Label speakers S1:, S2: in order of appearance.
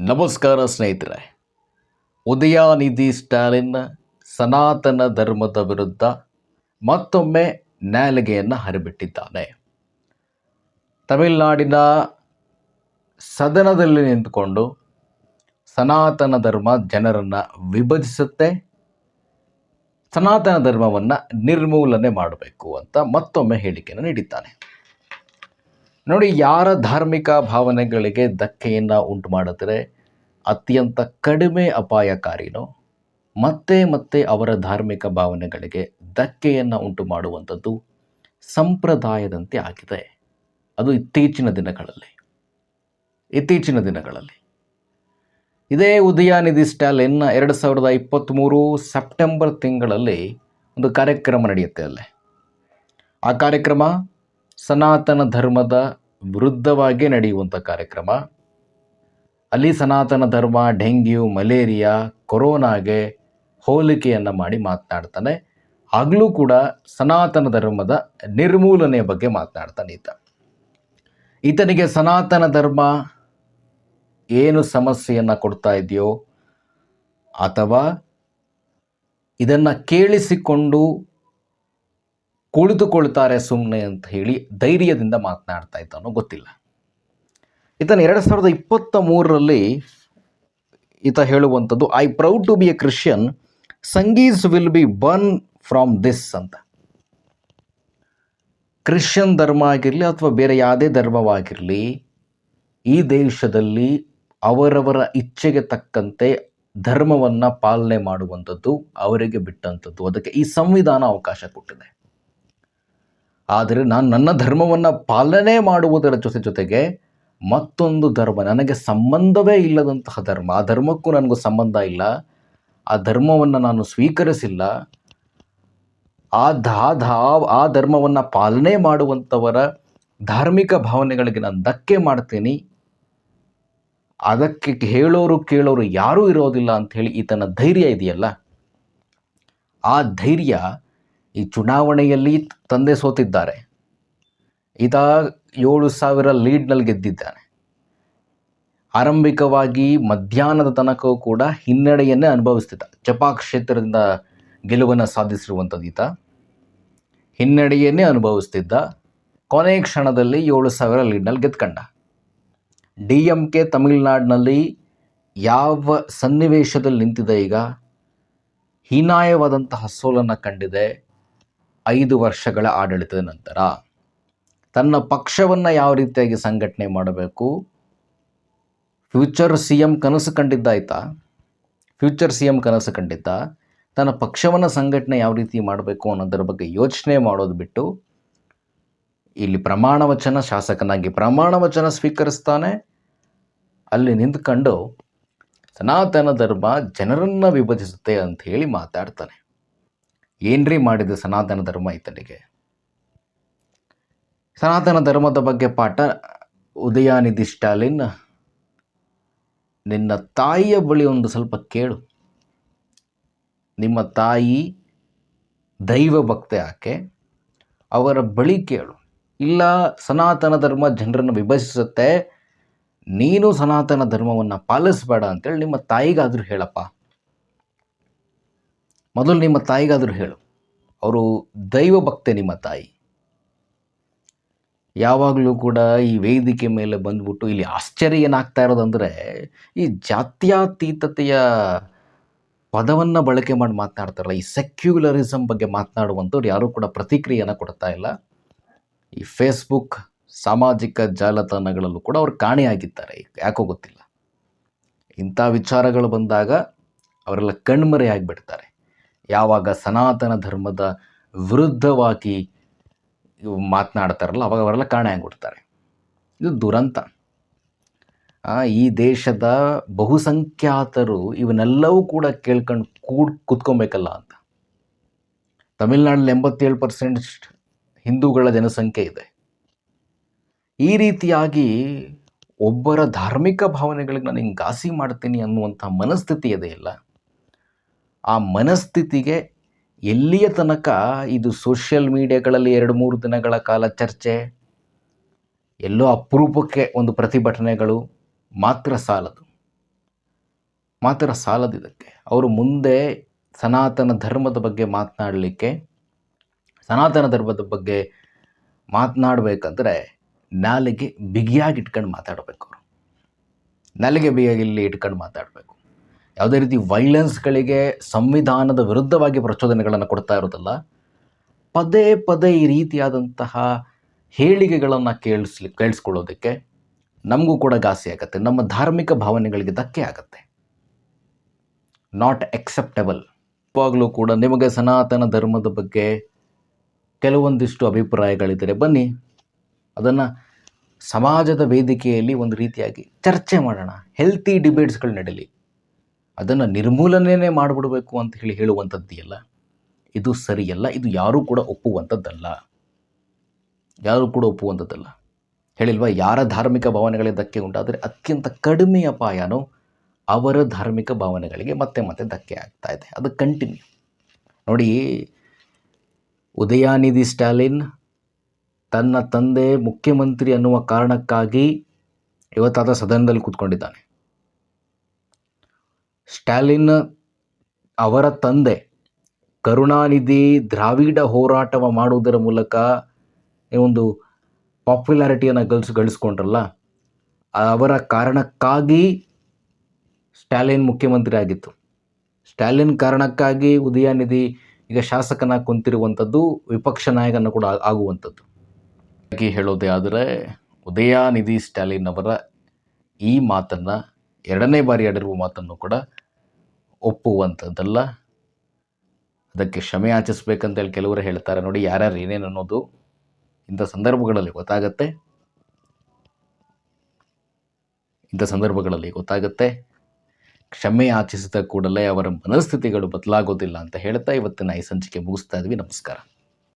S1: ನಮಸ್ಕಾರ ಸ್ನೇಹಿತರೆ. ಉದಯನಿಧಿ ಸ್ಟಾಲಿನ್ ಸನಾತನ ಧರ್ಮದ ವಿರುದ್ಧ ಮತ್ತೊಮ್ಮೆ ನಾಲಿಗೆಯನ್ನು ಹರಿಬಿಟ್ಟಿದ್ದಾನೆ. ತಮಿಳುನಾಡಿನ ಸದನದಲ್ಲಿ ನಿಂತುಕೊಂಡು ಸನಾತನ ಧರ್ಮ ಜನರನ್ನು ವಿಭಜಿಸುತ್ತೆ, ಸನಾತನ ಧರ್ಮವನ್ನು ನಿರ್ಮೂಲನೆ ಮಾಡಬೇಕು ಅಂತ ಮತ್ತೊಮ್ಮೆ ಹೇಳಿಕೆಯನ್ನು ನೀಡಿದ್ದಾನೆ. ನೋಡಿ, ಯಾರ ಧಾರ್ಮಿಕ ಭಾವನೆಗಳಿಗೆ ಧಕ್ಕೆಯನ್ನು ಉಂಟು ಮಾಡಿದ್ರೆ ಅತ್ಯಂತ ಕಡಿಮೆ ಅಪಾಯಕಾರಿನೋ ಮತ್ತೆ ಮತ್ತೆ ಅವರ ಧಾರ್ಮಿಕ ಭಾವನೆಗಳಿಗೆ ಧಕ್ಕೆಯನ್ನು ಉಂಟು ಮಾಡುವಂಥದ್ದು ಸಂಪ್ರದಾಯದಂತೆ ಆಗಿದೆ. ಅದು ಇತ್ತೀಚಿನ ದಿನಗಳಲ್ಲಿ ಇದೇ ಉದಯನಿಧಿ ಸ್ಟಾಲಿನ್ 2023 ಸೆಪ್ಟೆಂಬರ್ ತಿಂಗಳಲ್ಲಿ ಒಂದು ಕಾರ್ಯಕ್ರಮ ನಡೆಯುತ್ತೆ. ಅಲ್ಲೇ ಆ ಕಾರ್ಯಕ್ರಮ ಸನಾತನ ಧರ್ಮದ ವಿರುದ್ಧವಾಗಿ ನಡೆಯುವಂಥ ಕಾರ್ಯಕ್ರಮ. ಅಲ್ಲಿ ಸನಾತನ ಧರ್ಮ, ಡೆಂಗ್ಯೂ, ಮಲೇರಿಯಾ, ಕೊರೋನಾಗೆ ಹೋಲಿಕೆಯನ್ನು ಮಾಡಿ ಮಾತನಾಡ್ತಾನೆ. ಆಗಲೂ ಕೂಡ ಸನಾತನ ಧರ್ಮದ ನಿರ್ಮೂಲನೆಯ ಬಗ್ಗೆ ಮಾತನಾಡ್ತಾನೆ. ಈತನಿಗೆ ಸನಾತನ ಧರ್ಮ ಏನು ಸಮಸ್ಯೆಯನ್ನು ಕೊಡ್ತಾ ಇದೆಯೋ ಅಥವಾ ಇದನ್ನು ಕೇಳಿಸಿಕೊಂಡು ಕುಳಿತುಕೊಳ್ತಾರೆ ಸುಮ್ಮನೆ ಅಂತ ಹೇಳಿ ಧೈರ್ಯದಿಂದ ಮಾತನಾಡ್ತಾ ಇದ್ದಾನೋ ಗೊತ್ತಿಲ್ಲ. ಈತನ 2023ರಲ್ಲಿ ಈತ ಹೇಳುವಂಥದ್ದು, I proud to be a Christian, Sanghis will be burn from this ಅಂತ. ಕ್ರಿಶ್ಚಿಯನ್ ಧರ್ಮ ಆಗಿರಲಿ ಅಥವಾ ಬೇರೆ ಯಾವುದೇ ಧರ್ಮವಾಗಿರಲಿ, ಈ ದೇಶದಲ್ಲಿ ಅವರವರ ಇಚ್ಛೆಗೆ ತಕ್ಕಂತೆ ಧರ್ಮವನ್ನು ಪಾಲನೆ ಮಾಡುವಂಥದ್ದು ಅವರಿಗೆ ಬಿಟ್ಟಂಥದ್ದು. ಅದಕ್ಕೆ ಈ ಸಂವಿಧಾನ ಅವಕಾಶ ಕೊಟ್ಟಿದೆ. ಆದರೆ ನಾನು ನನ್ನ ಧರ್ಮವನ್ನು ಪಾಲನೆ ಮಾಡುವುದರ ಜೊತೆಗೆ ಮತ್ತೊಂದು ಧರ್ಮ, ನನಗೆ ಸಂಬಂಧವೇ ಇಲ್ಲದಂತಹ ಧರ್ಮ, ಆ ಧರ್ಮಕ್ಕೂ ನನಗೂ ಸಂಬಂಧ ಇಲ್ಲ, ಆ ಧರ್ಮವನ್ನು ನಾನು ಸ್ವೀಕರಿಸಿಲ್ಲ, ಆ ಧರ್ಮವನ್ನು ಪಾಲನೆ ಮಾಡುವಂಥವರ ಧಾರ್ಮಿಕ ಭಾವನೆಗಳಿಗೆ ನಾನು ಧಕ್ಕೆ ಮಾಡ್ತೀನಿ, ಅದಕ್ಕೆ ಹೇಳೋರು ಕೇಳೋರು ಯಾರೂ ಇರೋದಿಲ್ಲ ಅಂಥೇಳಿ ಈತನ ಧೈರ್ಯ ಇದೆಯಲ್ಲ, ಆ ಧೈರ್ಯ ಈ ಚುನಾವಣೆಯಲ್ಲಿ ತಂದೆ ಸೋತಿದ್ದಾರೆ. ಈತ 7,000 ಲೀಡ್ನಲ್ಲಿ ಗೆದ್ದಿದ್ದಾನೆ. ಆರಂಭಿಕವಾಗಿ ಮಧ್ಯಾಹ್ನದ ತನಕವೂ ಕೂಡ ಹಿನ್ನಡೆಯನ್ನೇ ಅನುಭವಿಸ್ತಿದ್ದ. ಜಪಾ ಕ್ಷೇತ್ರದಿಂದ ಗೆಲುವನ್ನು ಸಾಧಿಸಿರುವಂಥದ್ದು ಈತ ಹಿನ್ನಡೆಯನ್ನೇ ಅನುಭವಿಸ್ತಿದ್ದ. ಕೊನೆಯ ಕ್ಷಣದಲ್ಲಿ 7,000 ಲೀಡ್ನಲ್ಲಿ ಗೆದ್ಕೊಂಡ. DMK ತಮಿಳುನಾಡಿನಲ್ಲಿ ಯಾವ ಸನ್ನಿವೇಶದಲ್ಲಿ ನಿಂತಿದೆ ಈಗ, ಹೀನಾಯವಾದಂತಹ ಸೋಲನ್ನು ಕಂಡಿದೆ 5 ವರ್ಷಗಳ ಆಡಳಿತದ ನಂತರ. ತನ್ನ ಪಕ್ಷವನ್ನು ಯಾವ ರೀತಿಯಾಗಿ ಸಂಘಟನೆ ಮಾಡಬೇಕು, ಫ್ಯೂಚರ್ ಸಿ ಎಂ ಕನಸು ಕಂಡಿದ್ದ, ತನ್ನ ಪಕ್ಷವನ್ನು ಸಂಘಟನೆ ಯಾವ ರೀತಿ ಮಾಡಬೇಕು ಅನ್ನೋದರ ಬಗ್ಗೆ ಯೋಚನೆ ಮಾಡೋದು ಬಿಟ್ಟು ಇಲ್ಲಿ ಶಾಸಕನಾಗಿ ಪ್ರಮಾಣ ವಚನ ಸ್ವೀಕರಿಸ್ತಾನೆ. ಅಲ್ಲಿ ನಿಂತ್ಕೊಂಡು ಸನಾತನ ಧರ್ಮ ಜನರನ್ನು ವಿಭಜಿಸುತ್ತೆ ಅಂತ ಹೇಳಿ ಮಾತಾಡ್ತಾನೆ. ಏನ್ರಿ ಮಾಡಿದೆ ಸನಾತನ ಧರ್ಮ ಈತನಿಗೆ? ಸನಾತನ ಧರ್ಮದ ಬಗ್ಗೆ ಪಾಠ ಉದಯನಿಧಿ ಸ್ಟಾಲಿನ್, ನಿನ್ನ ತಾಯಿಯ ಬಳಿ ಒಂದು ಸ್ವಲ್ಪ ಕೇಳು. ನಿಮ್ಮ ತಾಯಿ ದೈವ ಭಕ್ತೆ ಆಕೆ, ಅವರ ಬಳಿ ಕೇಳು. ಇಲ್ಲ ಸನಾತನ ಧರ್ಮ ಜನರನ್ನು ವಿಭಜಿಸುತ್ತೆ, ನೀನು ಸನಾತನ ಧರ್ಮವನ್ನು ಪಾಲಿಸಬೇಡ ಅಂತೇಳಿ ನಿಮ್ಮ ತಾಯಿಗಾದರೂ ಹೇಳಪ್ಪ. ಮೊದಲು ನಿಮ್ಮ ತಾಯಿಗಾದರೂ ಹೇಳು. ಅವರು ದೈವ ಭಕ್ತೆ ನಿಮ್ಮ ತಾಯಿ. ಯಾವಾಗಲೂ ಕೂಡ ಈ ವೇದಿಕೆ ಮೇಲೆ ಬಂದ್ಬಿಟ್ಟು ಇಲ್ಲಿ ಆಶ್ಚರ್ಯ ಏನಾಗ್ತಾ ಇರೋದಂದರೆ, ಈ ಜಾತ್ಯತೀತತೆಯ ಪದವನ್ನು ಬಳಕೆ ಮಾಡಿ ಮಾತನಾಡ್ತಾರಲ್ಲ, ಈ ಸೆಕ್ಯುಲರಿಸಮ್ ಬಗ್ಗೆ ಮಾತನಾಡುವಂಥವ್ರು ಯಾರೂ ಕೂಡ ಪ್ರತಿಕ್ರಿಯೆಯನ್ನು ಕೊಡ್ತಾ ಇಲ್ಲ. ಈ ಫೇಸ್ಬುಕ್ ಸಾಮಾಜಿಕ ಜಾಲತಾಣಗಳಲ್ಲೂ ಕೂಡ ಅವ್ರು ಕಾಣೆಯಾಗಿದ್ದಾರೆ. ಯಾಕೋ ಗೊತ್ತಿಲ್ಲ, ಇಂಥ ವಿಚಾರಗಳು ಬಂದಾಗ ಅವರೆಲ್ಲ ಕಣ್ಮರೆಯಾಗಿಬಿಡ್ತಾರೆ. ಯಾವಾಗ ಸನಾತನ ಧರ್ಮದ ವಿರುದ್ಧವಾಗಿ ಮಾತನಾಡ್ತಾರಲ್ಲ, ಅವಾಗ ಅವರೆಲ್ಲ ಕಾಣೆಯಾಗಿಬಿಡ್ತಾರೆ. ಇದು ದುರಂತ. ಈ ದೇಶದ ಬಹುಸಂಖ್ಯಾತರು ಇವನ್ನೆಲ್ಲವೂ ಕೂಡ ಕೇಳ್ಕೊಂಡು ಕೂತ್ಕೊಬೇಕಲ್ಲ ಅಂತ. ತಮಿಳುನಾಡಲ್ಲಿ 87% ಹಿಂದೂಗಳ ಜನಸಂಖ್ಯೆ ಇದೆ. ಈ ರೀತಿಯಾಗಿ ಒಬ್ಬರ ಧಾರ್ಮಿಕ ಭಾವನೆಗಳಿಗೆ ನಾನು ಹಿಂಗೆ ಘಾಸಿ ಮಾಡ್ತೀನಿ ಅನ್ನುವಂಥ ಮನಸ್ಥಿತಿ ಇದೆಯಲ್ಲ, ಆ ಮನಸ್ಥಿತಿಗೆ ಎಲ್ಲಿಯ ತನಕ ಇದು ಸೋಷಿಯಲ್ ಮೀಡಿಯಾಗಳಲ್ಲಿ 2-3 ದಿನಗಳ ಕಾಲ ಚರ್ಚೆ, ಎಲ್ಲೋ ಅಪರೂಪಕ್ಕೆ ಒಂದು ಪ್ರತಿಭಟನೆಗಳು ಮಾತ್ರ ಸಾಲದು. ಮಾತ್ರ ಸಾಲದಿದ್ದಕ್ಕೆ ಅವರು ಮುಂದೆ ಸನಾತನ ಧರ್ಮದ ಬಗ್ಗೆ ಮಾತನಾಡಬೇಕಂದ್ರೆ ನಾಲಿಗೆ ಬಿಗಿಯಾಗಿ ಇಟ್ಕೊಂಡು ಮಾತಾಡಬೇಕು. ಅವರು ನಾಲಿಗೆ ಬಿಗಿಯಲ್ಲಿ ಇಟ್ಕೊಂಡು ಮಾತಾಡಬೇಕು. ಯಾವುದೇ ರೀತಿ ವೈಲೆನ್ಸ್ಗಳಿಗೆ ಸಂವಿಧಾನದ ವಿರುದ್ಧವಾಗಿ ಪ್ರಚೋದನೆಗಳನ್ನು ಕೊಡ್ತಾ ಇರೋದಲ್ಲ. ಪದೇ ಪದೇ ಈ ರೀತಿಯಾದಂತಹ ಹೇಳಿಕೆಗಳನ್ನು ಕೇಳಿಸ್ಕೊಳ್ಳೋದಕ್ಕೆ ನಮಗೂ ಕೂಡ ಘಾಸಿ ಆಗುತ್ತೆ. ನಮ್ಮ ಧಾರ್ಮಿಕ ಭಾವನೆಗಳಿಗೆ ಧಕ್ಕೆ ಆಗುತ್ತೆ. Not acceptable. ಯಾವಾಗಲೂ ಕೂಡ ನಿಮಗೆ ಸನಾತನ ಧರ್ಮದ ಬಗ್ಗೆ ಕೆಲವೊಂದಿಷ್ಟು ಅಭಿಪ್ರಾಯಗಳಿದ್ದರೆ ಬನ್ನಿ, ಅದನ್ನು ಸಮಾಜದ ವೇದಿಕೆಯಲ್ಲಿ ಒಂದು ರೀತಿಯಾಗಿ ಚರ್ಚೆ ಮಾಡೋಣ. ಹೆಲ್ತಿ ಡಿಬೇಟ್ಸ್ಗಳು ನಡೀಲಿ. ಅದನ್ನು ನಿರ್ಮೂಲನೆ ಮಾಡಿಬಿಡಬೇಕು ಅಂತ ಹೇಳುವಂಥದ್ದಿಲ್ಲ. ಇದು ಸರಿಯಲ್ಲ. ಇದು ಯಾರೂ ಕೂಡ ಒಪ್ಪುವಂಥದ್ದಲ್ಲ. ಹೇಳಿಲ್ವಾ, ಯಾರ ಧಾರ್ಮಿಕ ಭಾವನೆಗಳಿಗೆ ಧಕ್ಕೆ ಉಂಟಾದರೆ ಅತ್ಯಂತ ಕಡಿಮೆ ಅಪಾಯನೋ ಅವರ ಧಾರ್ಮಿಕ ಭಾವನೆಗಳಿಗೆ ಮತ್ತೆ ಮತ್ತೆ ಧಕ್ಕೆ ಆಗ್ತಾ ಇದೆ. ಅದು ಕಂಟಿನ್ಯೂ ನೋಡಿ. ಉದಯನಿಧಿ ಸ್ಟಾಲಿನ್ ತನ್ನ ತಂದೆ ಮುಖ್ಯಮಂತ್ರಿ ಅನ್ನುವ ಕಾರಣಕ್ಕಾಗಿ ಇವತ್ತಾದ ಸದನದಲ್ಲಿ ಕೂತ್ಕೊಂಡಿದ್ದಾನೆ. ಸ್ಟಾಲಿನ್ ಅವರ ತಂದೆ ಕರುಣಾನಿಧಿ ದ್ರಾವಿಡ ಹೋರಾಟವ ಮಾಡುವುದರ ಮೂಲಕ ಒಂದು ಪಾಪ್ಯುಲಾರಿಟಿಯನ್ನು ಗಳಿಸ್ಕೊಂಡ್ರಲ್ಲ, ಅವರ ಕಾರಣಕ್ಕಾಗಿ ಸ್ಟಾಲಿನ್ ಮುಖ್ಯಮಂತ್ರಿ ಆಗಿತ್ತು. ಸ್ಟಾಲಿನ್ ಕಾರಣಕ್ಕಾಗಿ ಉದಯನಿಧಿ ಈಗ ಶಾಸಕನಾಗಿ ಕುಂತಿರುವಂಥದ್ದು, ವಿಪಕ್ಷ ನಾಯಕನ ಕೂಡ ಆಗುವಂಥದ್ದು. ಹಾಗೆ ಹೇಳೋದೇ ಆದರೆ ಉದಯನಿಧಿ ಸ್ಟಾಲಿನ್ ಅವರ ಈ ಮಾತನ್ನು, ಎರಡನೇ ಬಾರಿ ಆಡಿರುವ ಮಾತನ್ನು ಕೂಡ ಒಪ್ಪುವಂಥದ್ದಲ್ಲ. ಅದಕ್ಕೆ ಕ್ಷಮೆ ಯಾಚಿಸ್ಬೇಕಂತೇಳಿ ಕೆಲವರು ಹೇಳ್ತಾರೆ. ನೋಡಿ, ಯಾರ್ಯಾರು ಏನೇನು ಅನ್ನೋದು ಇಂಥ ಸಂದರ್ಭಗಳಲ್ಲಿ ಗೊತ್ತಾಗುತ್ತೆ. ಕ್ಷಮೆ ಯಾಚಿಸಿದ ಕೂಡಲೇ ಅವರ ಮನಸ್ಥಿತಿಗಳು ಬದಲಾಗೋದಿಲ್ಲ ಅಂತ ಹೇಳ್ತಾ ಇವತ್ತಿನ ಈ ಸಂಚಿಕೆ ಮುಗಿಸ್ತಾ ಇದ್ವಿ. ನಮಸ್ಕಾರ.